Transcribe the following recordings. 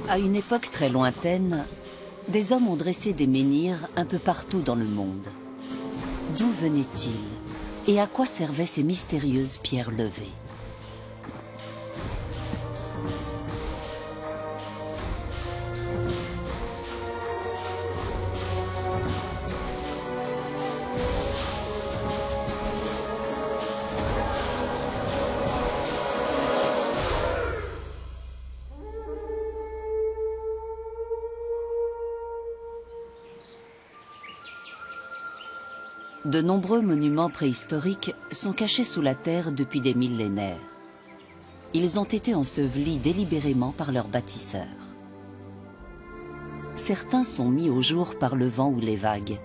À une époque très lointaine, des hommes ont dressé des menhirs un peu partout dans le monde. D'où venaient-ils et à quoi servaient ces mystérieuses pierres levées? De nombreux monuments préhistoriques sont cachés sous la terre depuis des millénaires. Ils ont été ensevelis délibérément par leurs bâtisseurs. Certains sont mis au jour par le vent ou les vagues.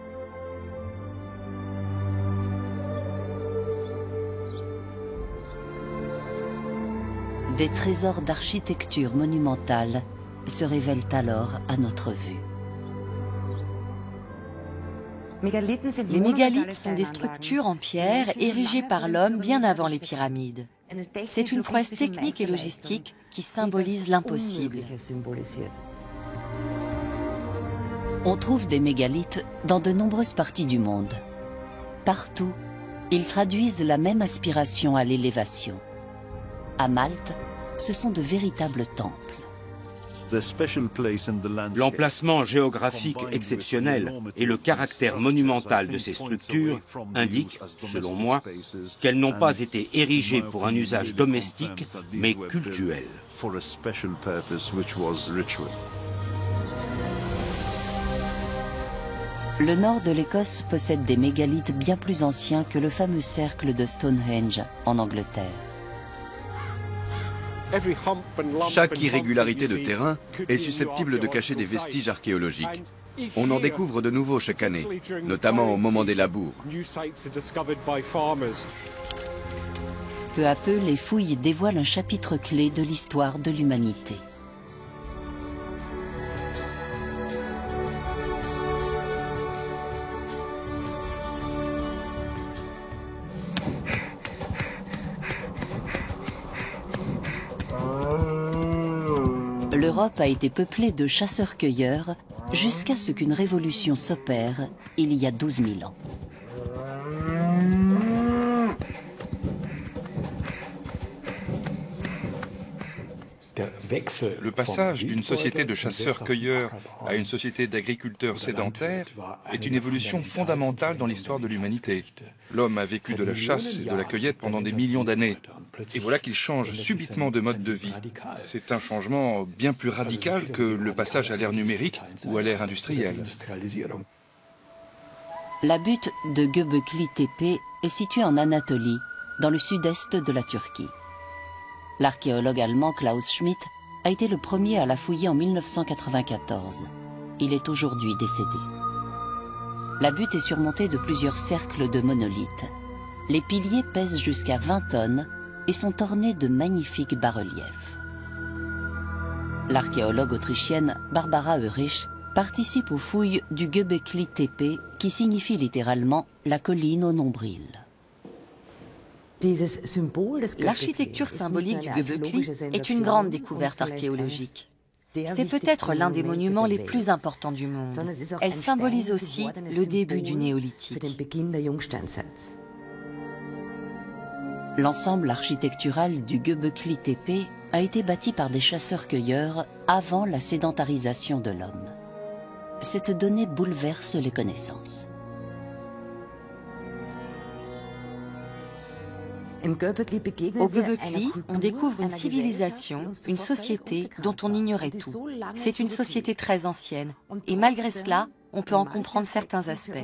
Des trésors d'architecture monumentale se révèlent alors à notre vue. Les mégalithes sont des structures en pierre érigées par l'homme bien avant les pyramides. C'est une prouesse technique et logistique qui symbolise l'impossible. On trouve des mégalithes dans de nombreuses parties du monde. Partout, ils traduisent la même aspiration à l'élévation. À Malte, ce sont de véritables temples. L'emplacement géographique exceptionnel et le caractère monumental de ces structures indiquent, selon moi, qu'elles n'ont pas été érigées pour un usage domestique, mais cultuel. Le nord de l'Écosse possède des mégalithes bien plus anciens que le fameux cercle de Stonehenge en Angleterre. Chaque irrégularité de terrain est susceptible de cacher des vestiges archéologiques. On en découvre de nouveaux chaque année, notamment au moment des labours. Peu à peu, les fouilles dévoilent un chapitre clé de l'histoire de l'humanité. L'Europe a été peuplée de chasseurs-cueilleurs jusqu'à ce qu'une révolution s'opère il y a 12 000 ans. Le passage d'une société de chasseurs-cueilleurs à une société d'agriculteurs sédentaires est une évolution fondamentale dans l'histoire de l'humanité. L'homme a vécu de la chasse et de la cueillette pendant des millions d'années. Et voilà qu'il change subitement de mode de vie. C'est un changement bien plus radical que le passage à l'ère numérique ou à l'ère industrielle. La butte de Göbekli Tepe est située en Anatolie, dans le sud-est de la Turquie. L'archéologue allemand Klaus Schmidt a été le premier à la fouiller en 1994. Il est aujourd'hui décédé. La butte est surmontée de plusieurs cercles de monolithes. Les piliers pèsent jusqu'à 20 tonnes et sont ornés de magnifiques bas-reliefs. L'archéologue autrichienne Barbara Oerich participe aux fouilles du Göbekli Tepe, qui signifie littéralement « la colline au nombril ». L'architecture symbolique du Göbekli est une grande découverte archéologique. C'est peut-être l'un des monuments les plus importants du monde. Elle symbolise aussi le début du néolithique. L'ensemble architectural du Göbekli Tepe a été bâti par des chasseurs-cueilleurs avant la sédentarisation de l'homme. Cette donnée bouleverse les connaissances. Au Göbekli, on découvre une civilisation, une société dont on ignorait tout. C'est une société très ancienne, et malgré cela, on peut en comprendre certains aspects.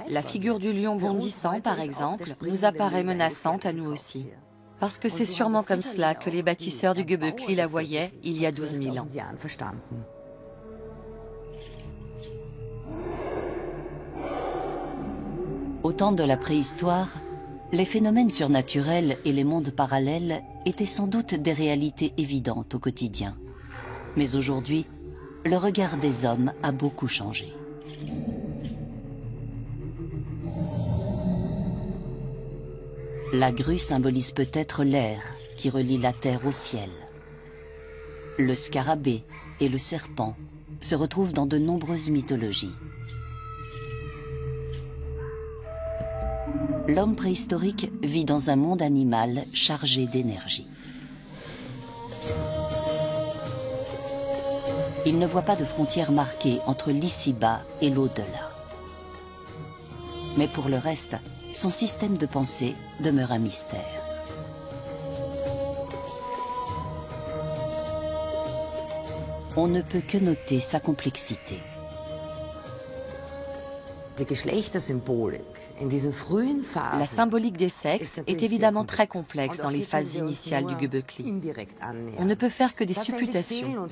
La figure du lion bondissant, par exemple, nous apparaît menaçante à nous aussi. Parce que c'est sûrement comme cela que les bâtisseurs du Göbekli la voyaient il y a 12 000 ans. Au temps de la préhistoire, les phénomènes surnaturels et les mondes parallèles étaient sans doute des réalités évidentes au quotidien. Mais aujourd'hui, le regard des hommes a beaucoup changé. La grue symbolise peut-être l'air qui relie la terre au ciel. Le scarabée et le serpent se retrouvent dans de nombreuses mythologies. L'homme préhistorique vit dans un monde animal chargé d'énergie. Il ne voit pas de frontière marquée entre l'ici-bas et l'au-delà. Mais pour le reste, son système de pensée demeure un mystère. On ne peut que noter sa complexité. La symbolique des sexes est évidemment très complexe dans les phases initiales du Göbekli. On ne peut faire que des supputations.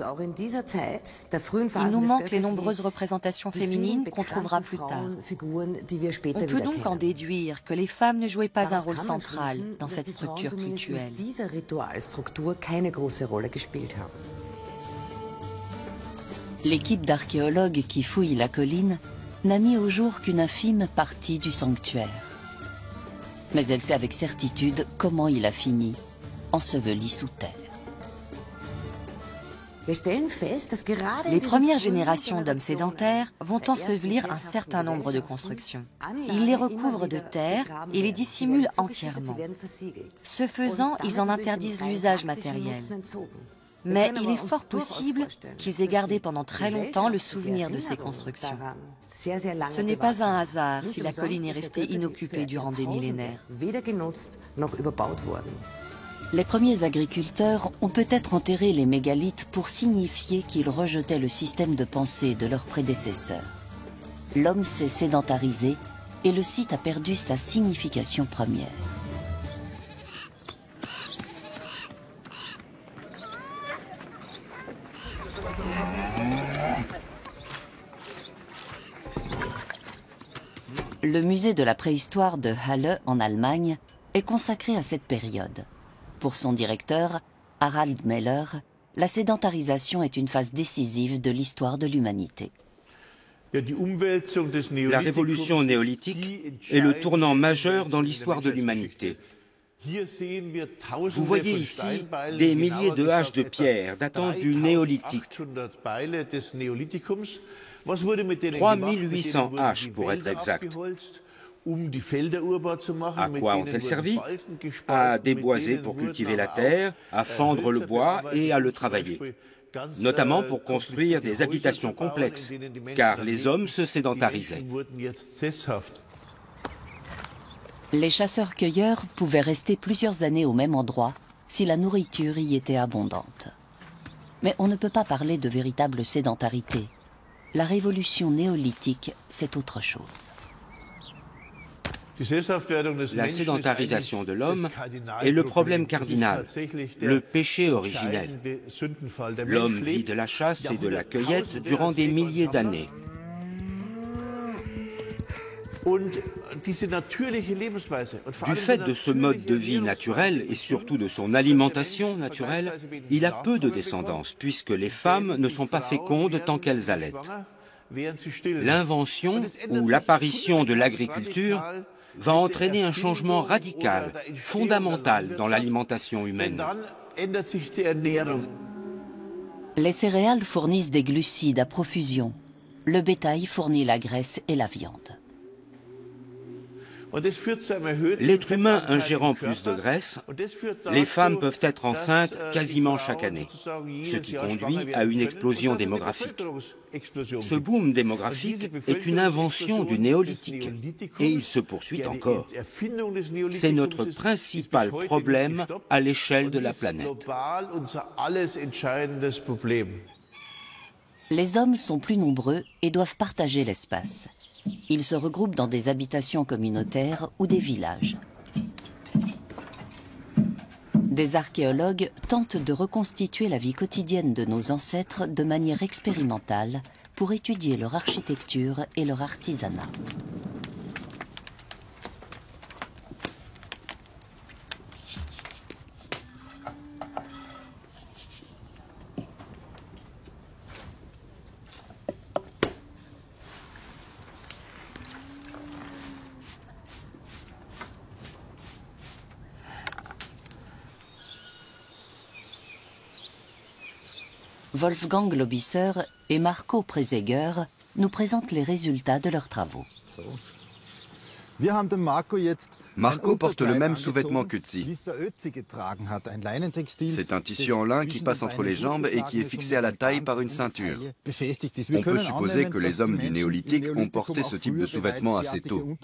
Il nous manque les nombreuses représentations féminines qu'on trouvera plus tard. On peut donc en déduire que les femmes ne jouaient pas un rôle central dans cette structure cultuelle. L'équipe d'archéologues qui fouille la colline n'a mis au jour qu'une infime partie du sanctuaire. Mais elle sait avec certitude comment il a fini, enseveli sous terre. Les premières générations d'hommes sédentaires vont ensevelir un certain nombre de constructions. Ils les recouvrent de terre et les dissimulent entièrement. Ce faisant, ils en interdisent l'usage matériel. Mais il est fort possible qu'ils aient gardé pendant très longtemps le souvenir de ces constructions. Ce n'est pas un hasard si la colline est restée inoccupée durant des millénaires. Les premiers agriculteurs ont peut-être enterré les mégalithes pour signifier qu'ils rejetaient le système de pensée de leurs prédécesseurs. L'homme s'est sédentarisé et le site a perdu sa signification première. Le musée de la préhistoire de Halle en Allemagne est consacré à cette période. Pour son directeur, Harald Meller, la sédentarisation est une phase décisive de l'histoire de l'humanité. La révolution néolithique est le tournant majeur dans l'histoire de l'humanité. Vous voyez ici des milliers de haches de pierre datant du néolithique. 3800 haches pour être exact. À quoi ont-elles servi? À déboiser pour cultiver la terre, à fendre le bois et à le travailler. Notamment pour construire des habitations complexes, car les hommes se sédentarisaient. Les chasseurs-cueilleurs pouvaient rester plusieurs années au même endroit si la nourriture y était abondante. Mais on ne peut pas parler de véritable sédentarité. La révolution néolithique, c'est autre chose. La sédentarisation de l'homme est le problème cardinal, le péché originel. L'homme vit de la chasse et de la cueillette durant des milliers d'années. Du fait de ce mode de vie naturel et surtout de son alimentation naturelle, il a peu de descendance puisque les femmes ne sont pas fécondes tant qu'elles allaitent. L'invention ou l'apparition de l'agriculture va entraîner un changement radical, fondamental dans l'alimentation humaine. Les céréales fournissent des glucides à profusion. Le bétail fournit la graisse et la viande. L'être humain ingérant plus de graisse, les femmes peuvent être enceintes quasiment chaque année, ce qui conduit à une explosion démographique. Ce boom démographique est une invention du néolithique et il se poursuit encore. C'est notre principal problème à l'échelle de la planète. Les hommes sont plus nombreux et doivent partager l'espace. Ils se regroupent dans des habitations communautaires ou des villages. Des archéologues tentent de reconstituer la vie quotidienne de nos ancêtres de manière expérimentale pour étudier leur architecture et leur artisanat. Wolfgang Lobisser et Marco Preseger nous présentent les résultats de leurs travaux. Marco porte le même sous-vêtement qu'Ötzi. C'est un tissu en lin qui passe entre les jambes et qui est fixé à la taille par une ceinture. On peut supposer que les hommes du néolithique ont porté ce type de sous-vêtement assez tôt.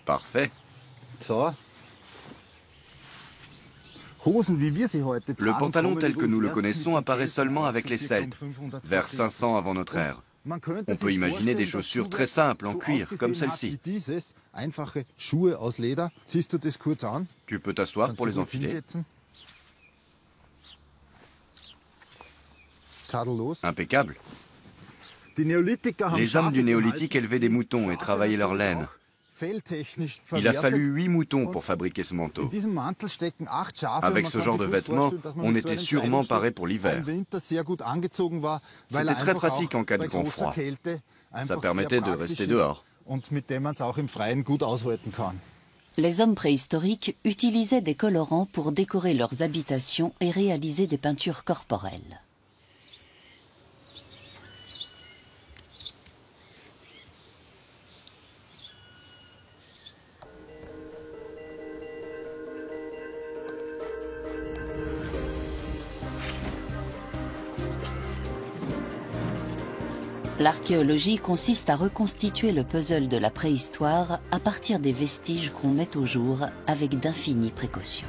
Parfait. Le pantalon tel que nous le connaissons apparaît seulement avec les Celtes, vers 500 avant notre ère. On peut imaginer des chaussures très simples en cuir, comme celle-ci. Tu peux t'asseoir pour les enfiler. Impeccable. Les hommes du néolithique élevaient des moutons et travaillaient leur laine. Il a fallu 8 moutons pour fabriquer ce manteau. Avec ce genre de vêtements, on était sûrement paré pour l'hiver. C'était très pratique en cas de grand froid. Ça permettait de rester dehors. Les hommes préhistoriques utilisaient des colorants pour décorer leurs habitations et réaliser des peintures corporelles. L'archéologie consiste à reconstituer le puzzle de la préhistoire à partir des vestiges qu'on met au jour avec d'infinies précautions.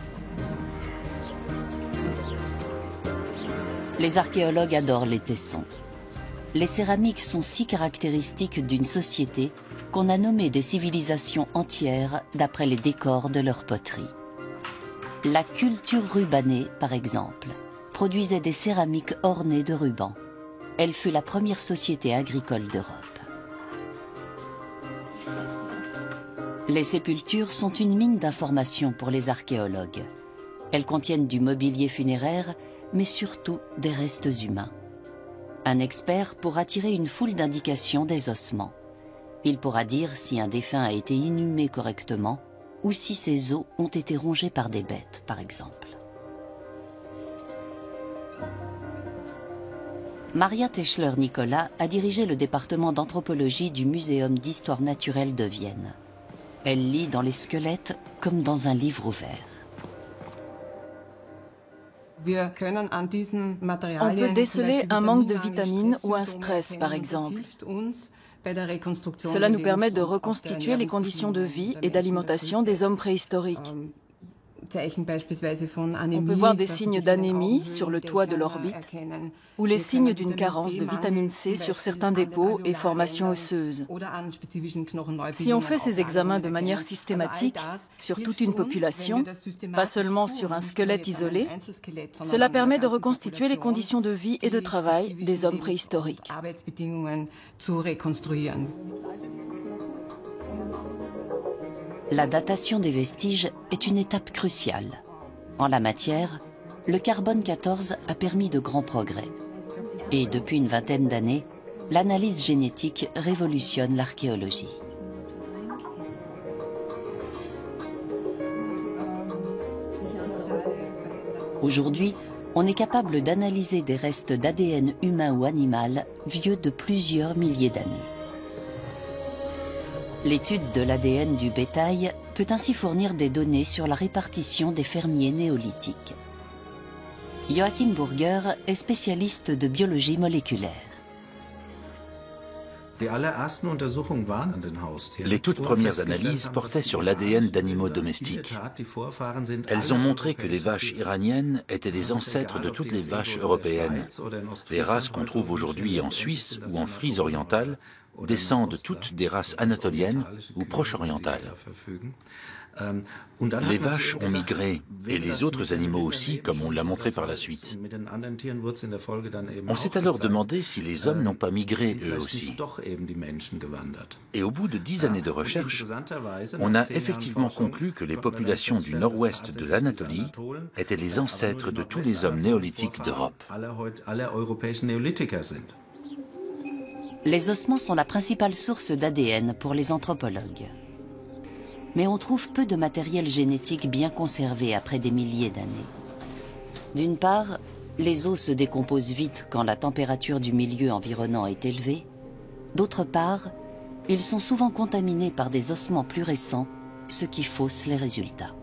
Les archéologues adorent les tessons. Les céramiques sont si caractéristiques d'une société qu'on a nommé des civilisations entières d'après les décors de leur poterie. La culture rubanée, par exemple, produisait des céramiques ornées de rubans. Elle fut la première société agricole d'Europe. Les sépultures sont une mine d'informations pour les archéologues. Elles contiennent du mobilier funéraire, mais surtout des restes humains. Un expert pourra tirer une foule d'indications des ossements. Il pourra dire si un défunt a été inhumé correctement ou si ses os ont été rongés par des bêtes, par exemple. Maria Teschler-Nicolas a dirigé le département d'anthropologie du Muséum d'histoire naturelle de Vienne. Elle lit dans les squelettes comme dans un livre ouvert. On peut déceler un manque de vitamines ou un stress, par exemple. Cela nous permet de reconstituer les conditions de vie et d'alimentation des hommes préhistoriques. On peut voir des signes d'anémie sur le toit de l'orbite ou les signes d'une carence de vitamine C sur certains dépôts et formations osseuses. Si on fait ces examens de manière systématique sur toute une population, pas seulement sur un squelette isolé, cela permet de reconstituer les conditions de vie et de travail des hommes préhistoriques. La datation des vestiges est une étape cruciale. En la matière, le carbone 14 a permis de grands progrès. Et depuis une vingtaine d'années, l'analyse génétique révolutionne l'archéologie. Aujourd'hui, on est capable d'analyser des restes d'ADN humain ou animal vieux de plusieurs milliers d'années. L'étude de l'ADN du bétail peut ainsi fournir des données sur la répartition des fermiers néolithiques. Joachim Burger est spécialiste de biologie moléculaire. Les toutes premières analyses portaient sur l'ADN d'animaux domestiques. Elles ont montré que les vaches iraniennes étaient les ancêtres de toutes les vaches européennes. Les races qu'on trouve aujourd'hui en Suisse ou en Frise orientale descendent toutes des races anatoliennes ou proche-orientales. Les vaches ont migré, et les autres animaux aussi, comme on l'a montré par la suite. On s'est alors demandé si les hommes n'ont pas migré eux aussi. Et au bout de 10 années de recherche, on a effectivement conclu que les populations du nord-ouest de l'Anatolie étaient les ancêtres de tous les hommes néolithiques d'Europe. Les ossements sont la principale source d'ADN pour les anthropologues. mais on trouve peu de matériel génétique bien conservé après des milliers d'années. D'une part, les os se décomposent vite quand la température du milieu environnant est élevée. D'autre part, ils sont souvent contaminés par des ossements plus récents, ce qui fausse les résultats.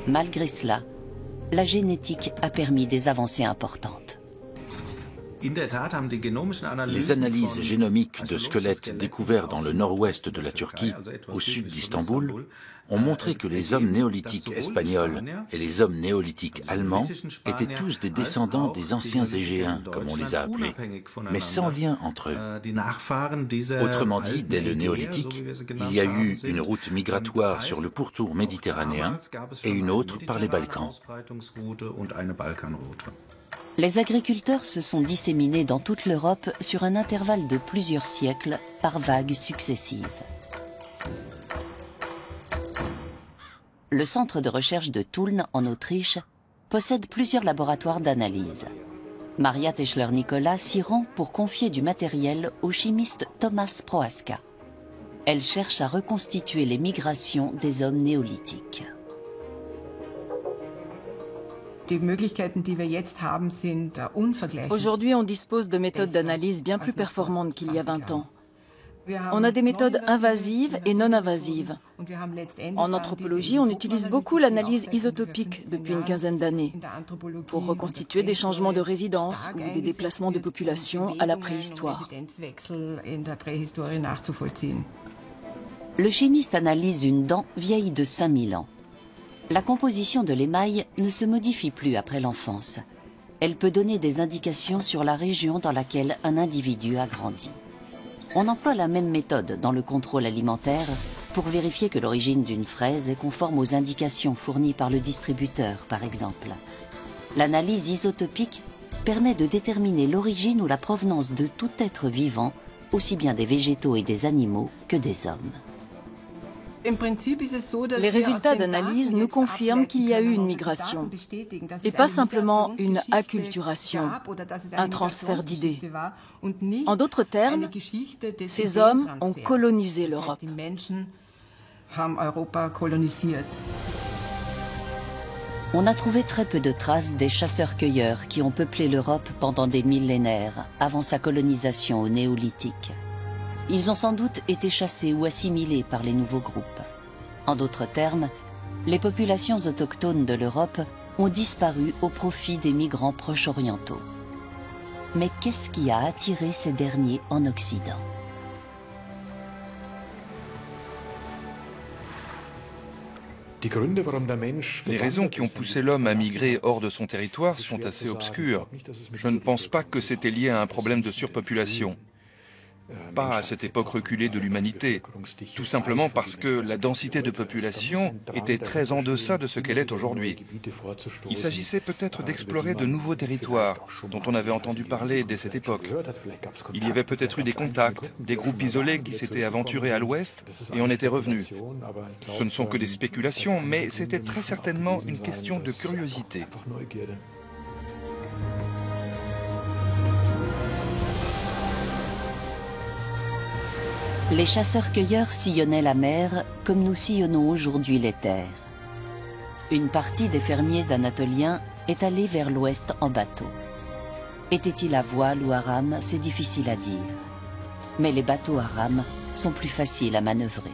Malgré cela, la génétique a permis des avancées importantes. Les analyses génomiques de squelettes découverts dans le nord-ouest de la Turquie, au sud d'Istanbul, ont montré que les hommes néolithiques espagnols et les hommes néolithiques allemands étaient tous des descendants des anciens Égéens, comme on les a appelés, mais sans lien entre eux. Autrement dit, dès le néolithique, il y a eu une route migratoire sur le pourtour méditerranéen et une autre par les Balkans. Les agriculteurs se sont disséminés dans toute l'Europe sur un intervalle de plusieurs siècles par vagues successives. Le centre de recherche de Tulln, en Autriche, possède plusieurs laboratoires d'analyse. Maria Teschler-Nicola s'y rend pour confier du matériel au chimiste Thomas Prohaska. Elle cherche à reconstituer les migrations des hommes néolithiques. Aujourd'hui, on dispose de méthodes d'analyse bien plus performantes qu'il y a 20 ans. On a des méthodes invasives et non invasives. En anthropologie, on utilise beaucoup l'analyse isotopique depuis une quinzaine d'années pour reconstituer des changements de résidence ou des déplacements de population à la préhistoire. Le chimiste analyse une dent vieille de 5000 ans. La composition de l'émail ne se modifie plus après l'enfance. Elle peut donner des indications sur la région dans laquelle un individu a grandi. On emploie la même méthode dans le contrôle alimentaire pour vérifier que l'origine d'une fraise est conforme aux indications fournies par le distributeur, par exemple. L'analyse isotopique permet de déterminer l'origine ou la provenance de tout être vivant, aussi bien des végétaux et des animaux que des hommes. Les résultats d'analyse nous confirment qu'il y a eu une migration, et pas simplement une acculturation, un transfert d'idées. En d'autres termes, ces hommes ont colonisé l'Europe. On a trouvé très peu de traces des chasseurs-cueilleurs qui ont peuplé l'Europe pendant des millénaires, avant sa colonisation au néolithique. Ils ont sans doute été chassés ou assimilés par les nouveaux groupes. En d'autres termes, les populations autochtones de l'Europe ont disparu au profit des migrants proche-orientaux. Mais qu'est-ce qui a attiré ces derniers en Occident ? Les raisons qui ont poussé l'homme à migrer hors de son territoire sont assez obscures. Je ne pense pas que c'était lié à un problème de surpopulation. Pas à cette époque reculée de l'humanité, tout simplement parce que la densité de population était très en deçà de ce qu'elle est aujourd'hui. Il s'agissait peut-être d'explorer de nouveaux territoires dont on avait entendu parler dès cette époque. Il y avait peut-être eu des contacts, des groupes isolés qui s'étaient aventurés à l'ouest et en étaient revenus. Ce ne sont que des spéculations, mais c'était très certainement une question de curiosité. Les chasseurs-cueilleurs sillonnaient la mer comme nous sillonnons aujourd'hui les terres. Une partie des fermiers anatoliens est allée vers l'ouest en bateau. Était-il à voile ou à rame, c'est difficile à dire. Mais les bateaux à rame sont plus faciles à manœuvrer.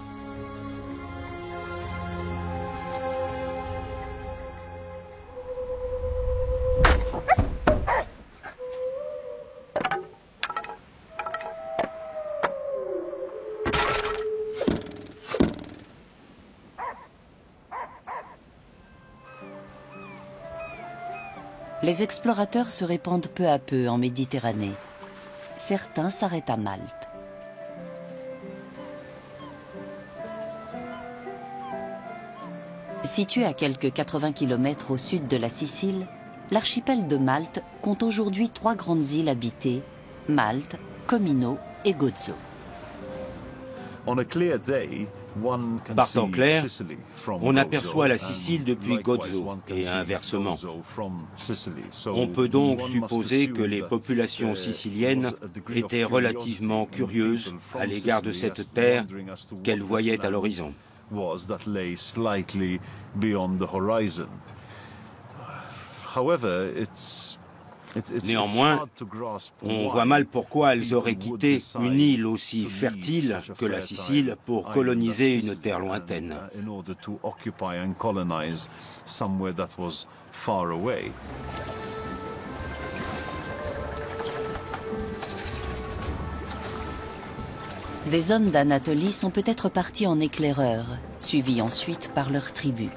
Les explorateurs se répandent peu à peu en Méditerranée. Certains s'arrêtent à Malte. Situé à quelques 80 km au sud de la Sicile, l'archipel de Malte compte aujourd'hui 3 grandes îles habitées, Malte, Comino et Gozo. Partant clair, on aperçoit la Sicile depuis Gozo et inversement. On peut donc supposer que les populations siciliennes étaient relativement curieuses à l'égard de cette terre qu'elles voyaient à l'horizon. Néanmoins, on voit mal pourquoi elles auraient quitté une île aussi fertile que la Sicile pour coloniser une terre lointaine. Des hommes d'Anatolie sont peut-être partis en éclaireurs, suivis ensuite par leurs tribus.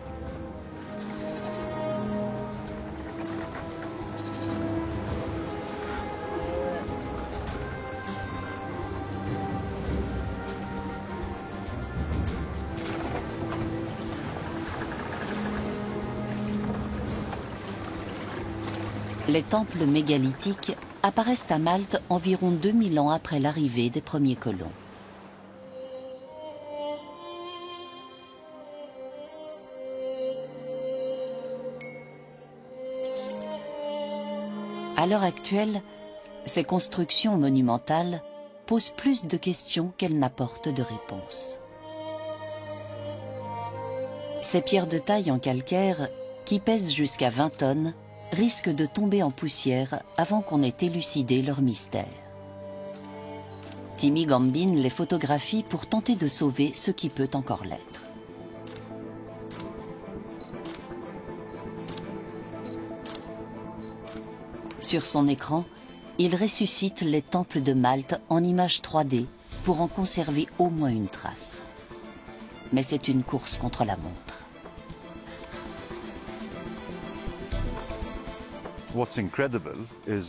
Les temples mégalithiques apparaissent à Malte environ 2000 ans après l'arrivée des premiers colons. À l'heure actuelle, ces constructions monumentales posent plus de questions qu'elles n'apportent de réponses. Ces pierres de taille en calcaire, qui pèsent jusqu'à 20 tonnes, risquent de tomber en poussière avant qu'on ait élucidé leur mystère. Timmy Gambin les photographie pour tenter de sauver ce qui peut encore l'être. Sur son écran, il ressuscite les temples de Malte en images 3D pour en conserver au moins une trace. Mais c'est une course contre la montre.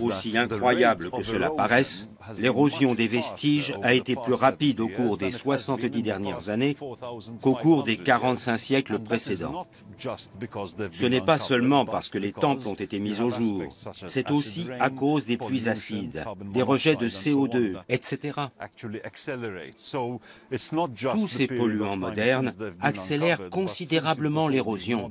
Aussi incroyable que cela paraisse, l'érosion des vestiges a été plus rapide au cours des 70 dernières années qu'au cours des 45 siècles précédents. Ce n'est pas seulement parce que les temples ont été mis au jour, c'est aussi à cause des pluies acides, des rejets de CO2, etc. Tous ces polluants modernes accélèrent considérablement l'érosion.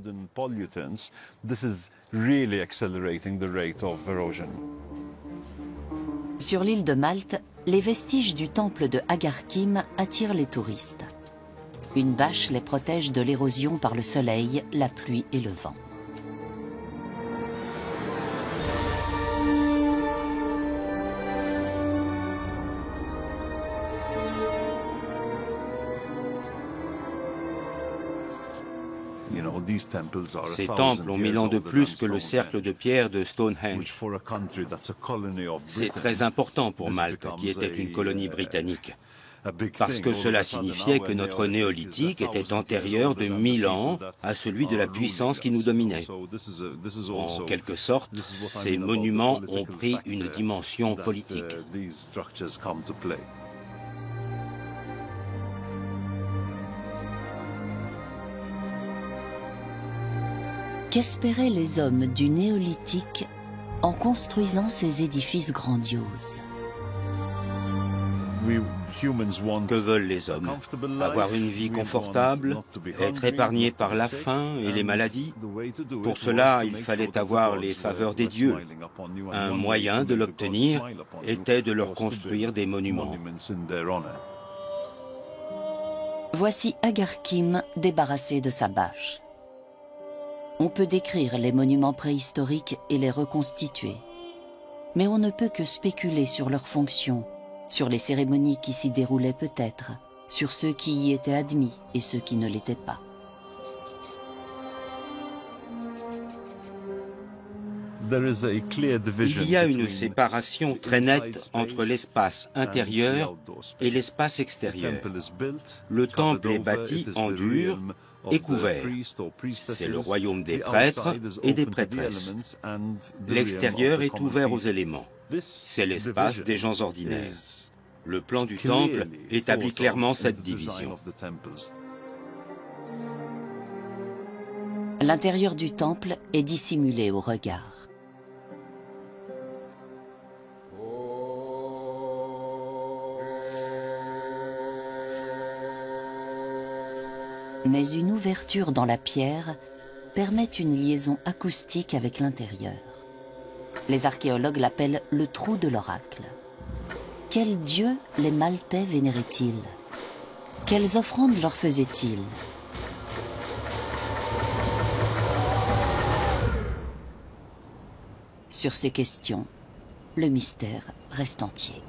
Sur l'île de Malte, les vestiges du temple de Agarkim attirent les touristes. Une bâche les protège de l'érosion par le soleil, la pluie et le vent. Ces temples ont 1000 ans de plus que le cercle de pierre de Stonehenge. C'est très important pour Malte, qui était une colonie britannique, parce que cela signifiait que notre néolithique était antérieur de 1000 ans à celui de la puissance qui nous dominait. En quelque sorte, ces monuments ont pris une dimension politique. Qu'espéraient les hommes du néolithique en construisant ces édifices grandioses? Que veulent les hommes? Avoir une vie confortable, être épargnés par la faim et les maladies? Pour cela, il fallait avoir les faveurs des dieux. Un moyen de l'obtenir était de leur construire des monuments. Voici Agarkim débarrassé de sa bâche. On peut décrire les monuments préhistoriques et les reconstituer. Mais on ne peut que spéculer sur leurs fonctions, sur les cérémonies qui s'y déroulaient peut-être, sur ceux qui y étaient admis et ceux qui ne l'étaient pas. Il y a une séparation très nette entre l'espace intérieur et l'espace extérieur. Le temple est bâti en dur et couvert. C'est le royaume des prêtres et des prêtresses. L'extérieur est ouvert aux éléments. C'est l'espace des gens ordinaires. Le plan du temple établit clairement cette division. L'intérieur du temple est dissimulé au regard. Mais une ouverture dans la pierre permet une liaison acoustique avec l'intérieur. Les archéologues l'appellent le trou de l'oracle. Quel dieu les Maltais vénéraient-ils? Quelles offrandes leur faisaient-ils? Sur ces questions, le mystère reste entier.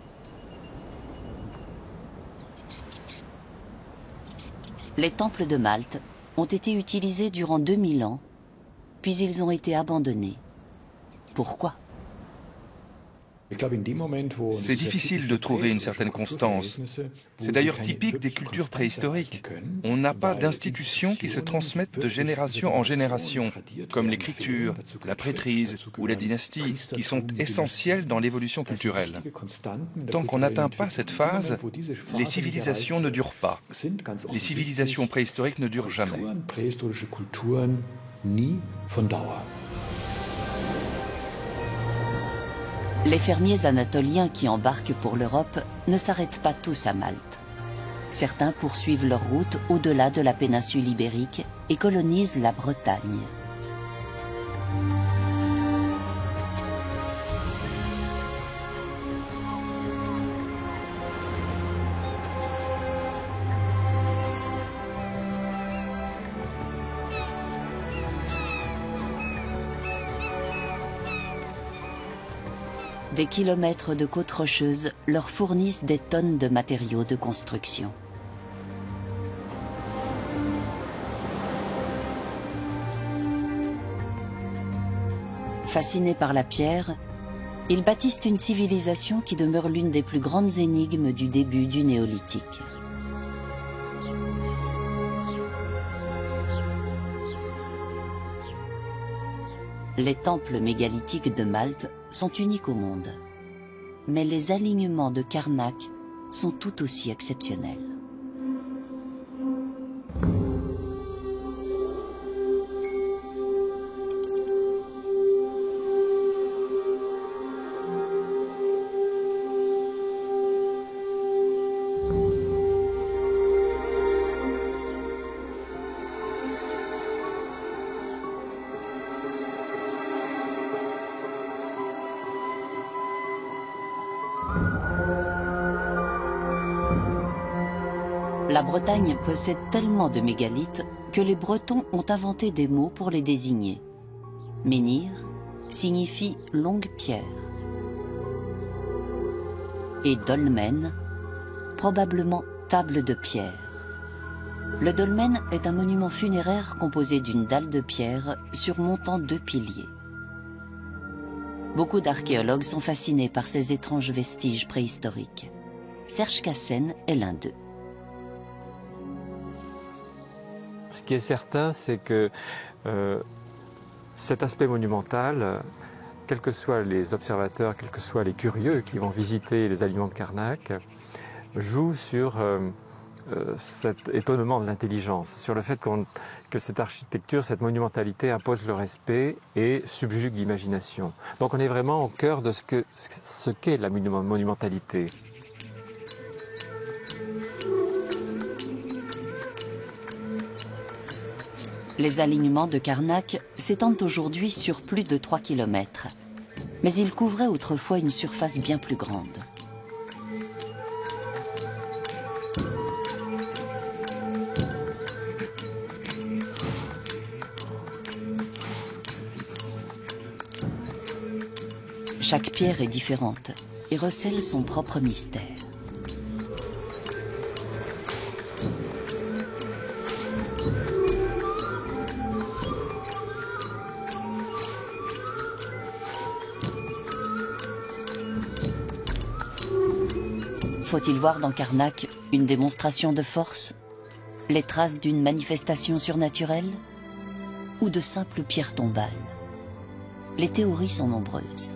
Les temples de Malte ont été utilisés durant 2000 ans, puis ils ont été abandonnés. Pourquoi? C'est difficile de trouver une certaine constance. C'est d'ailleurs typique des cultures préhistoriques. On n'a pas d'institutions qui se transmettent de génération en génération, comme l'écriture, la prêtrise ou la dynastie, qui sont essentielles dans l'évolution culturelle. Tant qu'on n'atteint pas cette phase, les civilisations ne durent pas. Les civilisations préhistoriques ne durent jamais. Les fermiers anatoliens qui embarquent pour l'Europe ne s'arrêtent pas tous à Malte. Certains poursuivent leur route au-delà de la péninsule ibérique et colonisent la Bretagne. Des kilomètres de côtes rocheuses leur fournissent des tonnes de matériaux de construction. Fascinés par la pierre, ils bâtissent une civilisation qui demeure l'une des plus grandes énigmes du début du néolithique. Les temples mégalithiques de Malte sont uniques au monde, mais les alignements de Karnak sont tout aussi exceptionnels. La Bretagne possède tellement de mégalithes que les Bretons ont inventé des mots pour les désigner. Menhir signifie longue pierre. Et dolmen, probablement table de pierre. Le dolmen est un monument funéraire composé d'une dalle de pierre surmontant 2 piliers. Beaucoup d'archéologues sont fascinés par ces étranges vestiges préhistoriques. Serge Cassen est l'un d'eux. Ce qui est certain, c'est que cet aspect monumental, quels que soient les observateurs, quels que soient les curieux qui vont visiter les alignements de Karnak, joue sur cet étonnement de l'intelligence, sur le fait que cette architecture, cette monumentalité impose le respect et subjugue l'imagination. Donc on est vraiment au cœur de ce qu'est la monumentalité. Les alignements de Karnak s'étendent aujourd'hui sur plus de 3 km, mais ils couvraient autrefois une surface bien plus grande. Chaque pierre est différente et recèle son propre mystère. Faut-il voir dans Karnak une démonstration de force, les traces d'une manifestation surnaturelle ou de simples pierres tombales? Les théories sont nombreuses.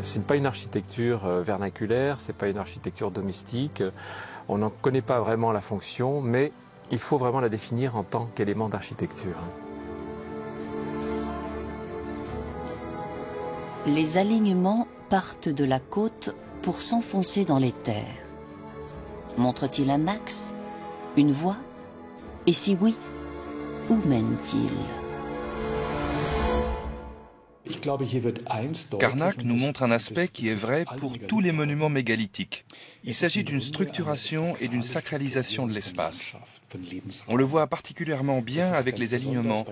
Ce n'est pas une architecture vernaculaire, ce n'est pas une architecture domestique. On n'en connaît pas vraiment la fonction, mais il faut vraiment la définir en tant qu'élément d'architecture. Les alignements partent de la côte pour s'enfoncer dans les terres. Montre-t-il un axe? Une voie? Et si oui, où mène-t-il? Karnak nous montre un aspect qui est vrai pour tous les monuments mégalithiques. Il s'agit d'une structuration et d'une sacralisation de l'espace. On le voit particulièrement bien avec les alignements.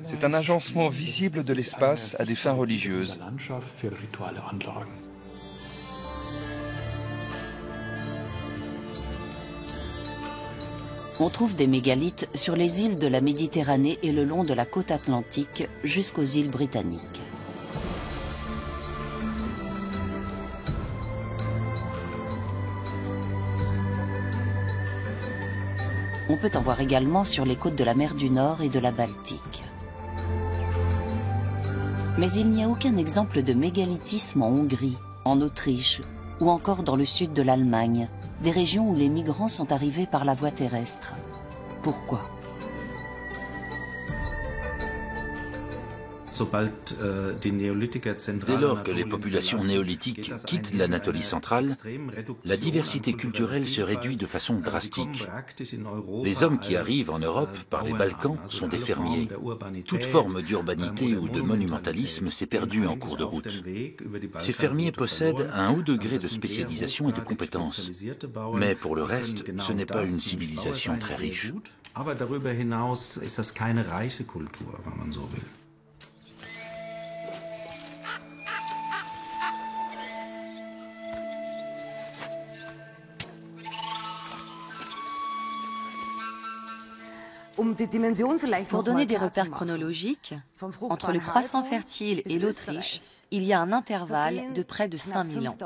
C'est un agencement visible de l'espace à des fins religieuses. On trouve des mégalithes sur les îles de la Méditerranée et le long de la côte atlantique jusqu'aux îles britanniques. On peut en voir également sur les côtes de la mer du Nord et de la Baltique. Mais il n'y a aucun exemple de mégalithisme en Hongrie, en Autriche ou encore dans le sud de l'Allemagne, des régions où les migrants sont arrivés par la voie terrestre. Pourquoi ? Dès lors que les populations néolithiques quittent l'Anatolie centrale, la diversité culturelle se réduit de façon drastique. Les hommes qui arrivent en Europe par les Balkans sont des fermiers. Toute forme d'urbanité ou de monumentalisme s'est perdue en cours de route. Ces fermiers possèdent un haut degré de spécialisation et de compétences. Mais pour le reste, ce n'est pas une civilisation très riche. Pour donner des repères chronologiques, entre le croissant fertile et l'Autriche, il y a un intervalle de près de 5000 ans.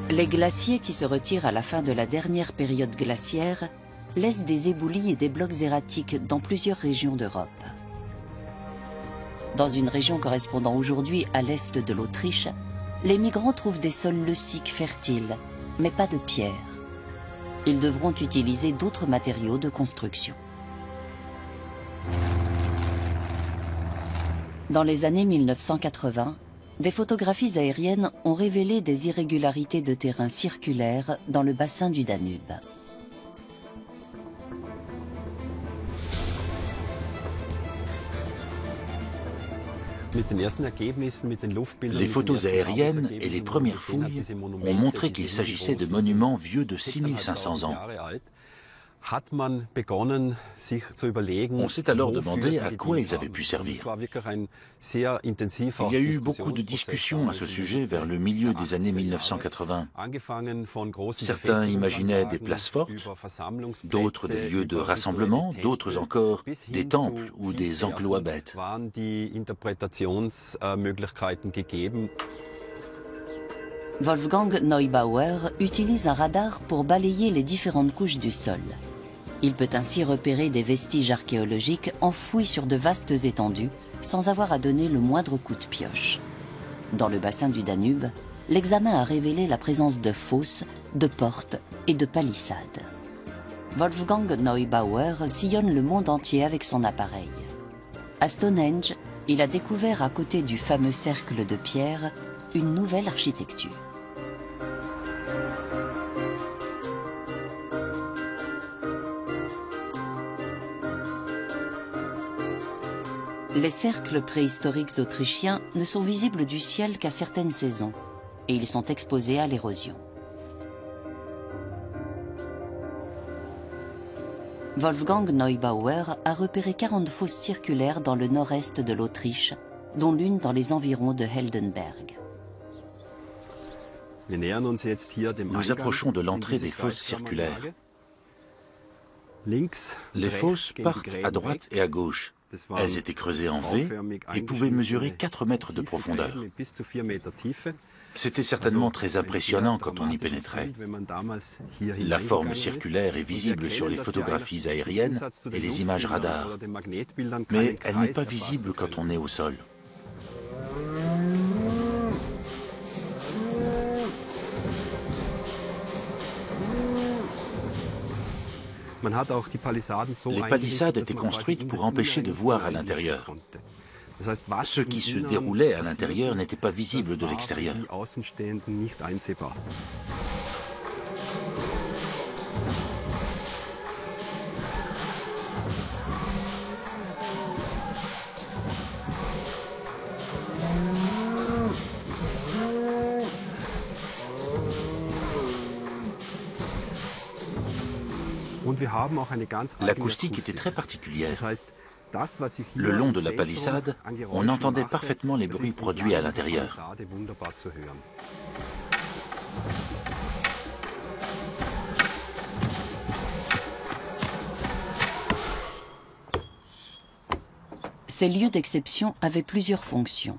Les glaciers qui se retirent à la fin de la dernière période glaciaire laissent des éboulis et des blocs erratiques dans plusieurs régions d'Europe. Dans une région correspondant aujourd'hui à l'est de l'Autriche, les migrants trouvent des sols leuciques fertiles, mais pas de pierre. Ils devront utiliser d'autres matériaux de construction. Dans les années 1980, des photographies aériennes ont révélé des irrégularités de terrain circulaires dans le bassin du Danube. Les photos aériennes et les premières fouilles ont montré qu'il s'agissait de monuments vieux de 6500 ans. On s'est alors demandé à quoi ils avaient pu servir. Il y a eu beaucoup de discussions à ce sujet vers le milieu des années 1980. Certains imaginaient des places fortes, d'autres des lieux de rassemblement, d'autres encore des temples ou des enclos à bêtes. Wolfgang Neubauer utilise un radar pour balayer les différentes couches du sol. Il peut ainsi repérer des vestiges archéologiques enfouis sur de vastes étendues sans avoir à donner le moindre coup de pioche. Dans le bassin du Danube, l'examen a révélé la présence de fosses, de portes et de palissades. Wolfgang Neubauer sillonne le monde entier avec son appareil. À Stonehenge, il a découvert à côté du fameux cercle de pierre une nouvelle architecture. Les cercles préhistoriques autrichiens ne sont visibles du ciel qu'à certaines saisons et ils sont exposés à l'érosion. Wolfgang Neubauer a repéré 40 fosses circulaires dans le nord-est de l'Autriche, dont l'une dans les environs de Heldenberg. Nous approchons de l'entrée des fosses circulaires. Les fosses partent à droite et à gauche. Elles étaient creusées en V et pouvaient mesurer 4 mètres de profondeur. C'était certainement très impressionnant quand on y pénétrait. La forme circulaire est visible sur les photographies aériennes et les images radar, mais elle n'est pas visible quand on est au sol. Les palissades étaient construites pour empêcher de voir à l'intérieur. Ce qui se déroulait à l'intérieur n'était pas visible de l'extérieur. L'acoustique était très particulière. Le long de la palissade, on entendait parfaitement les bruits produits à l'intérieur. Ces lieux d'exception avaient plusieurs fonctions.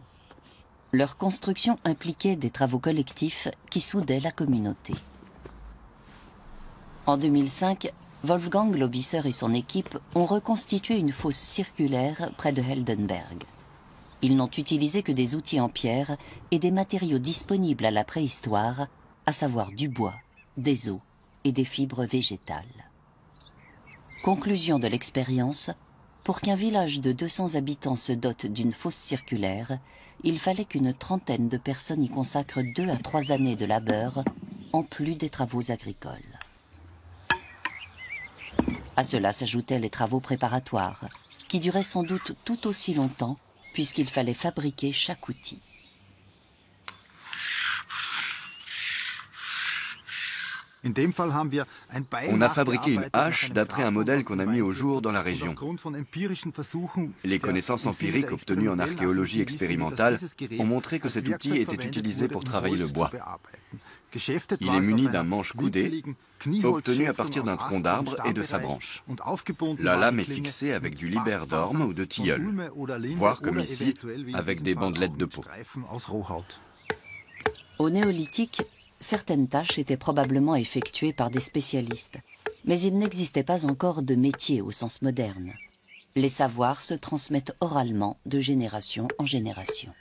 Leur construction impliquait des travaux collectifs qui soudaient la communauté. En 2005, Wolfgang Lobisser et son équipe ont reconstitué une fosse circulaire près de Heldenberg. Ils n'ont utilisé que des outils en pierre et des matériaux disponibles à la préhistoire, à savoir du bois, des os et des fibres végétales. Conclusion de l'expérience, pour qu'un village de 200 habitants se dote d'une fosse circulaire, il fallait qu'une trentaine de personnes y consacrent 2 à 3 années de labeur, en plus des travaux agricoles. À cela s'ajoutaient les travaux préparatoires, qui duraient sans doute tout aussi longtemps, puisqu'il fallait fabriquer chaque outil. On a fabriqué une hache d'après un modèle qu'on a mis au jour dans la région. Les connaissances empiriques obtenues en archéologie expérimentale ont montré que cet outil était utilisé pour travailler le bois. Il est muni d'un manche coudé, obtenu à partir d'un tronc d'arbre et de sa branche. La lame est fixée avec du liberdorme ou de tilleul, voire comme ici, avec des bandelettes de peau. Au néolithique, certaines tâches étaient probablement effectuées par des spécialistes, mais il n'existait pas encore de métier au sens moderne. Les savoirs se transmettent oralement de génération en génération.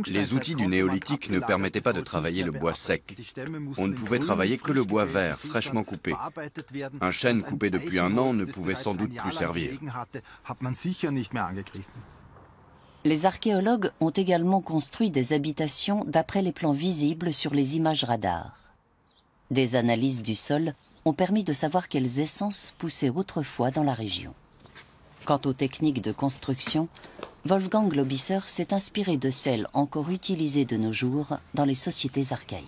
Les outils du néolithique ne permettaient pas de travailler le bois sec. On ne pouvait travailler que le bois vert, fraîchement coupé. Un chêne coupé depuis un an ne pouvait sans doute plus servir. Les archéologues ont également construit des habitations d'après les plans visibles sur les images radars. Des analyses du sol ont permis de savoir quelles essences poussaient autrefois dans la région. Quant aux techniques de construction, Wolfgang Lobisser s'est inspiré de celles encore utilisées de nos jours dans les sociétés archaïques.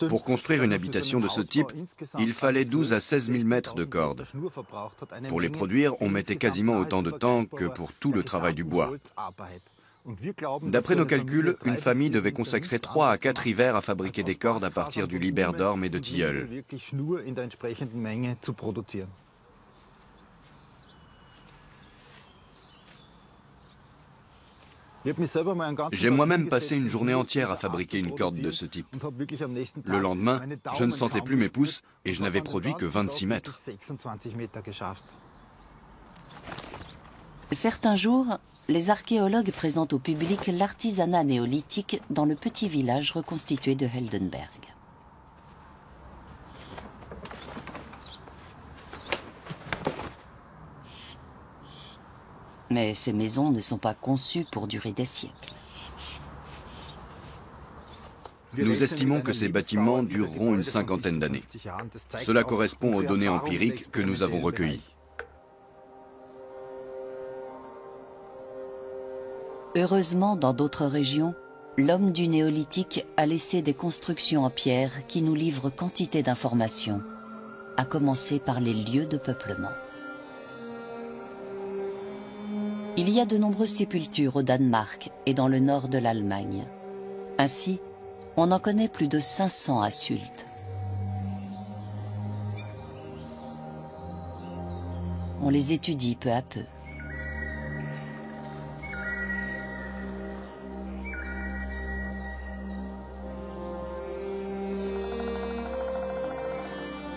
Pour construire une habitation de ce type, il fallait 12 à 16 000 mètres de cordes. Pour les produire, on mettait quasiment autant de temps que pour tout le travail du bois. D'après nos calculs, une famille devait consacrer 3 à 4 hivers à fabriquer des cordes à partir du liberdorme et de tilleul. J'ai moi-même passé une journée entière à fabriquer une corde de ce type. Le lendemain, je ne sentais plus mes pouces et je n'avais produit que 26 mètres. Certains jours, les archéologues présentent au public l'artisanat néolithique dans le petit village reconstitué de Heldenberg. Mais ces maisons ne sont pas conçues pour durer des siècles. Nous estimons que ces bâtiments dureront une cinquantaine d'années. Cela correspond aux données empiriques que nous avons recueillies. Heureusement, dans d'autres régions, l'homme du néolithique a laissé des constructions en pierre qui nous livrent quantité d'informations, à commencer par les lieux de peuplement. Il y a de nombreuses sépultures au Danemark et dans le nord de l'Allemagne. Ainsi, on en connaît plus de 500 à Sylt. On les étudie peu à peu.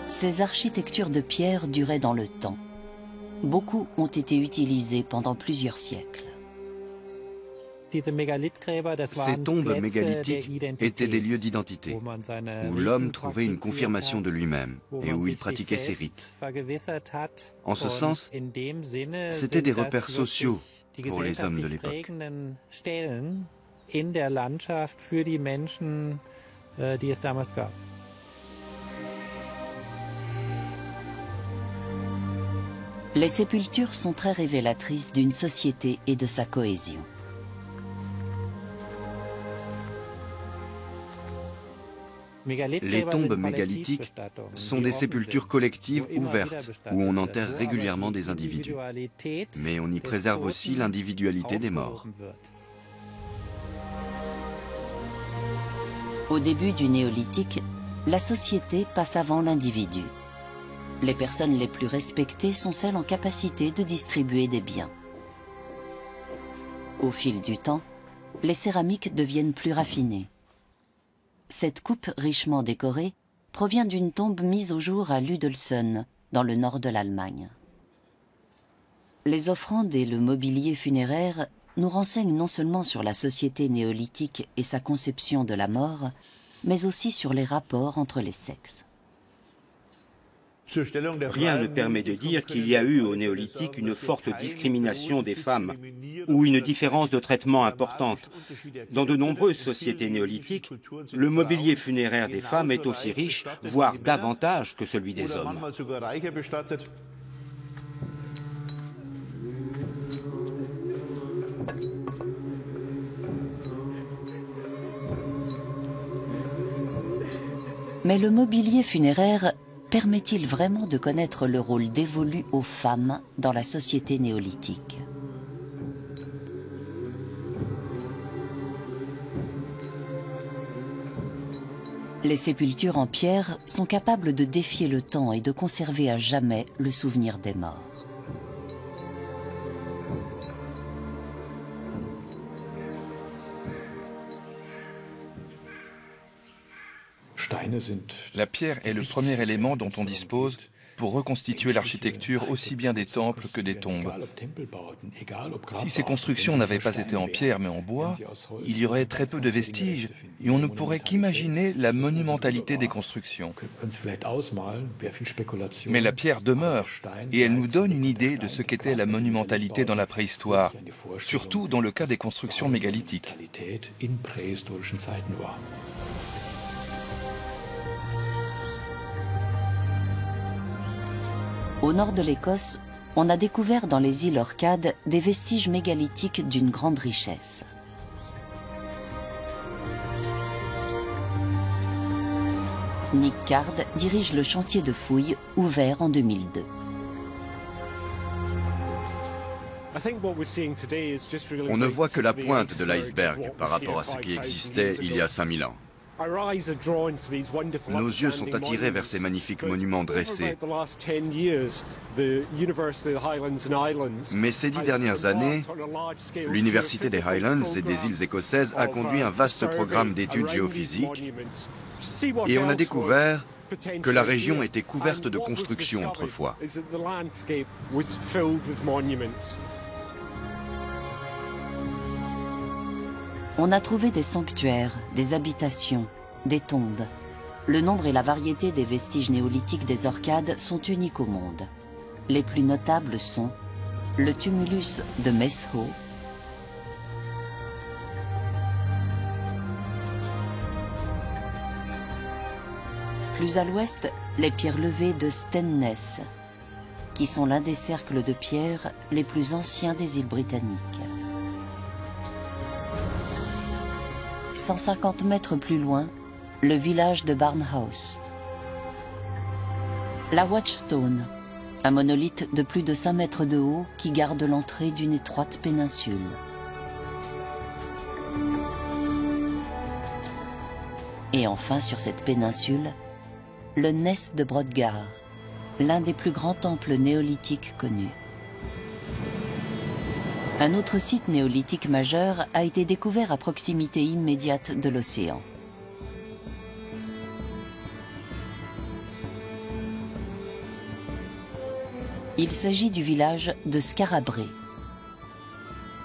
Ces architectures de pierre duraient dans le temps. beaucoup ont été utilisés pendant plusieurs siècles. Ces tombes mégalithiques étaient des lieux d'identité, où l'homme trouvait une confirmation de lui-même et où il pratiquait ses rites. En ce sens, c'étaient des repères sociaux pour les hommes de l'époque. Les sépultures sont très révélatrices d'une société et de sa cohésion. Les tombes mégalithiques sont des sépultures collectives ouvertes où on enterre régulièrement des individus. Mais on y préserve aussi l'individualité des morts. Au début du néolithique, la société passe avant l'individu. Les personnes les plus respectées sont celles en capacité de distribuer des biens. Au fil du temps, les céramiques deviennent plus raffinées. Cette coupe richement décorée provient d'une tombe mise au jour à Lüdelsen, dans le nord de l'Allemagne. Les offrandes et le mobilier funéraire nous renseignent non seulement sur la société néolithique et sa conception de la mort, mais aussi sur les rapports entre les sexes. Rien ne permet de dire qu'il y a eu au néolithique une forte discrimination des femmes ou une différence de traitement importante. Dans de nombreuses sociétés néolithiques, le mobilier funéraire des femmes est aussi riche, voire davantage que celui des hommes. Mais le mobilier funéraire permet-il vraiment de connaître le rôle dévolu aux femmes dans la société néolithique? Les sépultures en pierre sont capables de défier le temps et de conserver à jamais le souvenir des morts. La pierre est le premier élément dont on dispose pour reconstituer l'architecture aussi bien des temples que des tombes. Si ces constructions n'avaient pas été en pierre mais en bois, il y aurait très peu de vestiges et on ne pourrait qu'imaginer la monumentalité des constructions. Mais la pierre demeure et elle nous donne une idée de ce qu'était la monumentalité dans la préhistoire, surtout dans le cas des constructions mégalithiques. Au nord de l'Écosse, on a découvert dans les îles Orcades des vestiges mégalithiques d'une grande richesse. Nick Card dirige le chantier de fouilles ouvert en 2002. On ne voit que la pointe de l'iceberg par rapport à ce qui existait il y a 5000 ans. Nos yeux sont attirés vers ces magnifiques monuments dressés. Mais ces 10 dernières années, l'Université des Highlands et des îles écossaises a conduit un vaste programme d'études géophysiques et on a découvert que la région était couverte de constructions autrefois. On a trouvé des sanctuaires, des habitations, des tombes. Le nombre et la variété des vestiges néolithiques des Orcades sont uniques au monde. Les plus notables sont le tumulus de Mesho, plus à l'ouest, les pierres levées de Stenness, qui sont l'un des cercles de pierre les plus anciens des îles britanniques. 150 mètres plus loin, le village de Barnhouse. La Watchstone, un monolithe de plus de 5 mètres de haut qui garde l'entrée d'une étroite péninsule. Et enfin, sur cette péninsule, le Ness de Brodgar, l'un des plus grands temples néolithiques connus. Un autre site néolithique majeur a été découvert à proximité immédiate de l'océan. Il s'agit du village de Skarabré.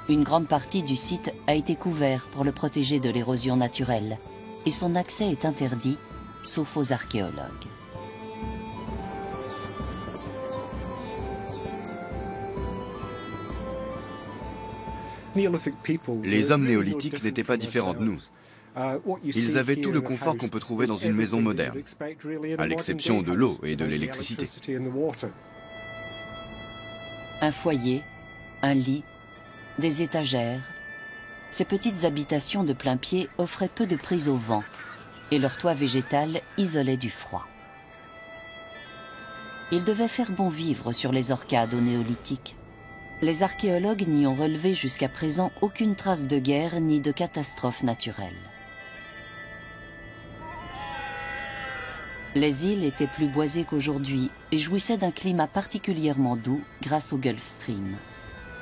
Une grande partie du site a été couvert pour le protéger de l'érosion naturelle et son accès est interdit, sauf aux archéologues. Les hommes néolithiques n'étaient pas différents de nous. Ils avaient tout le confort qu'on peut trouver dans une maison moderne, à l'exception de l'eau et de l'électricité. Un foyer, un lit, des étagères. Ces petites habitations de plain pied offraient peu de prise au vent et leur toit végétal isolait du froid. Il devait faire bon vivre sur les Orcades au néolithique. Les archéologues n'y ont relevé jusqu'à présent aucune trace de guerre ni de catastrophe naturelle. Les îles étaient plus boisées qu'aujourd'hui et jouissaient d'un climat particulièrement doux grâce au Gulf Stream.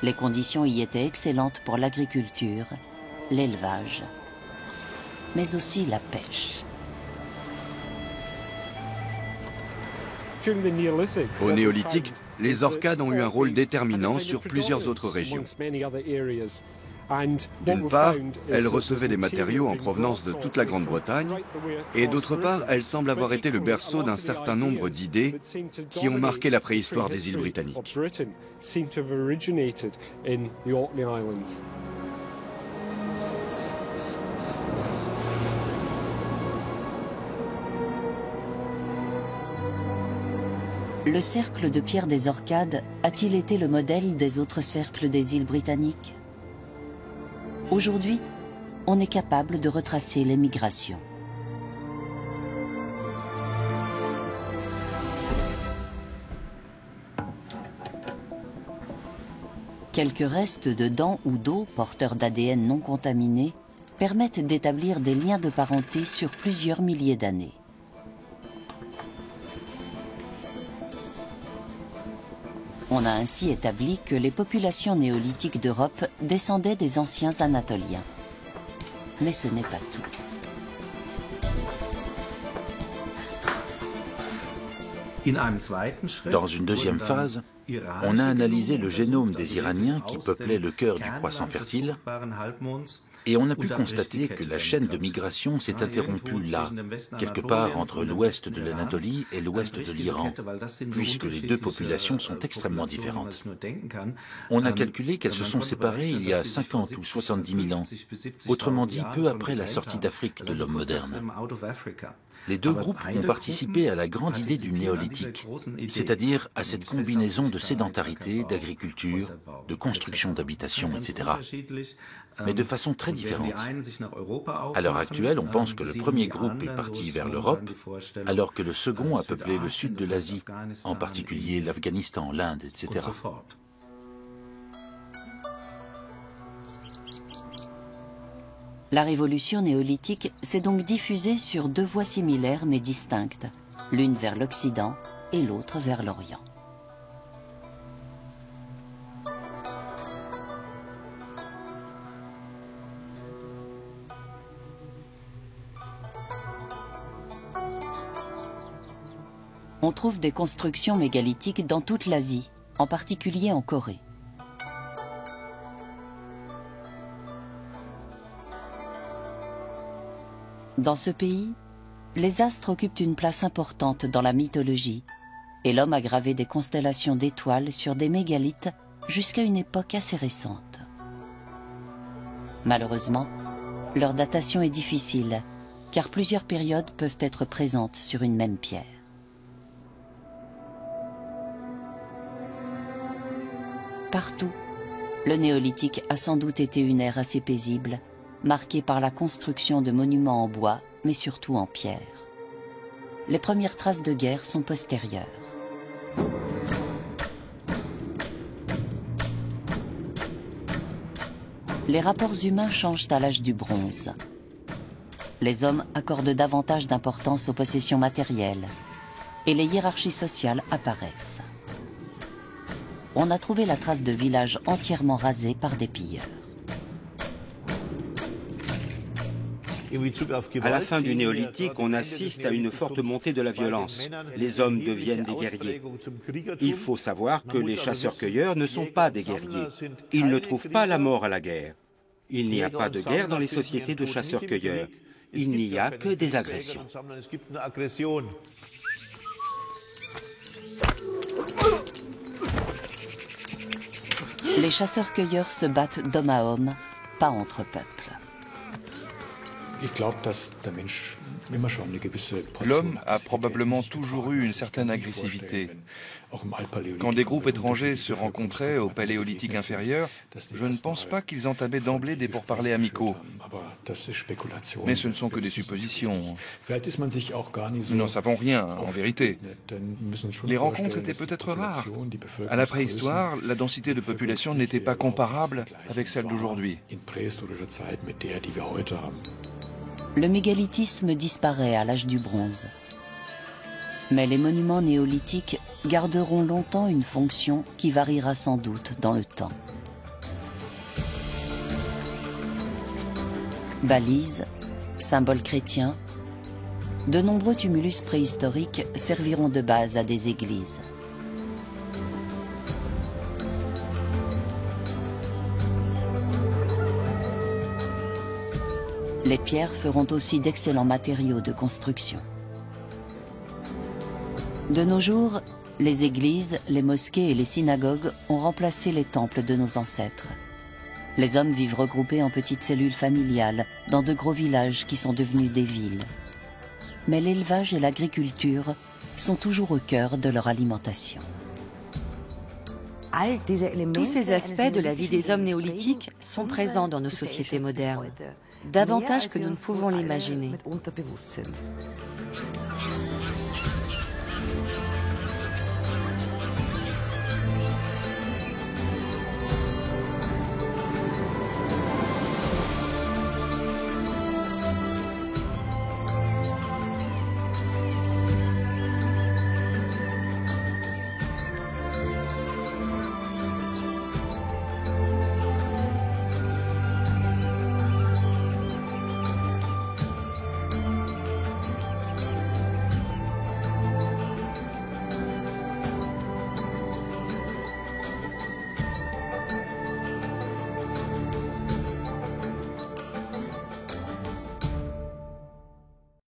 Les conditions y étaient excellentes pour l'agriculture, l'élevage, mais aussi la pêche. Au néolithique, les Orcades ont eu un rôle déterminant sur plusieurs autres régions. D'une part, elles recevaient des matériaux en provenance de toute la Grande-Bretagne, et d'autre part, elles semblent avoir été le berceau d'un certain nombre d'idées qui ont marqué la préhistoire des îles britanniques. Le cercle de pierre des Orcades a-t-il été le modèle des autres cercles des îles britanniques? Aujourd'hui, on est capable de retracer les migrations. Quelques restes de dents ou d'eau porteurs d'ADN non contaminé permettent d'établir des liens de parenté sur plusieurs milliers d'années. On a ainsi établi que les populations néolithiques d'Europe descendaient des anciens Anatoliens. Mais ce n'est pas tout. Dans une deuxième phase, on a analysé le génome des Iraniens qui peuplaient le cœur du croissant fertile et on a pu constater que la chaîne de migration s'est interrompue là, quelque part entre l'ouest de l'Anatolie et l'ouest de l'Iran, puisque les deux populations sont extrêmement différentes. On a calculé qu'elles se sont séparées il y a 50 ou 70 000 ans, autrement dit peu après la sortie d'Afrique de l'homme moderne. Les deux groupes ont participé à la grande idée du néolithique, c'est-à-dire à cette combinaison de sédentarité, d'agriculture, de construction d'habitations, etc., mais de façon très différente. À l'heure actuelle, on pense que le premier groupe est parti vers l'Europe, alors que le second a peuplé le sud de l'Asie, en particulier l'Afghanistan, l'Inde, etc. La révolution néolithique s'est donc diffusée sur deux voies similaires mais distinctes, l'une vers l'Occident et l'autre vers l'Orient. On trouve des constructions mégalithiques dans toute l'Asie, en particulier en Corée. Dans ce pays, les astres occupent une place importante dans la mythologie et l'homme a gravé des constellations d'étoiles sur des mégalithes jusqu'à une époque assez récente. Malheureusement, leur datation est difficile car plusieurs périodes peuvent être présentes sur une même pierre. Partout, le néolithique a sans doute été une ère assez paisible, marquée par la construction de monuments en bois, mais surtout en pierre. Les premières traces de guerre sont postérieures. Les rapports humains changent à l'âge du bronze. Les hommes accordent davantage d'importance aux possessions matérielles et les hiérarchies sociales apparaissent. On a trouvé la trace de villages entièrement rasés par des pilleurs. À la fin du néolithique, on assiste à une forte montée de la violence. Les hommes deviennent des guerriers. Il faut savoir que les chasseurs-cueilleurs ne sont pas des guerriers. Ils ne trouvent pas la mort à la guerre. Il n'y a pas de guerre dans les sociétés de chasseurs-cueilleurs. Il n'y a que des agressions. Les chasseurs-cueilleurs se battent d'homme à homme, pas entre peuples. L'homme a probablement toujours eu une certaine agressivité. Quand des groupes étrangers se rencontraient au Paléolithique inférieur, je ne pense pas qu'ils entamaient d'emblée des pourparlers amicaux. Mais ce ne sont que des suppositions. Nous n'en savons rien, en vérité. Les rencontres étaient peut-être rares. À la préhistoire, la densité de population n'était pas comparable avec celle d'aujourd'hui. Le mégalithisme disparaît à l'âge du bronze. Mais les monuments néolithiques garderont longtemps une fonction qui variera sans doute dans le temps. Balises, symboles chrétiens, de nombreux tumulus préhistoriques serviront de base à des églises. Les pierres feront aussi d'excellents matériaux de construction. De nos jours, les églises, les mosquées et les synagogues ont remplacé les temples de nos ancêtres. Les hommes vivent regroupés en petites cellules familiales dans de gros villages qui sont devenus des villes. Mais l'élevage et l'agriculture sont toujours au cœur de leur alimentation. Tous ces aspects de la vie des hommes néolithiques sont présents dans nos sociétés modernes, davantage que nous ne pouvons l'imaginer.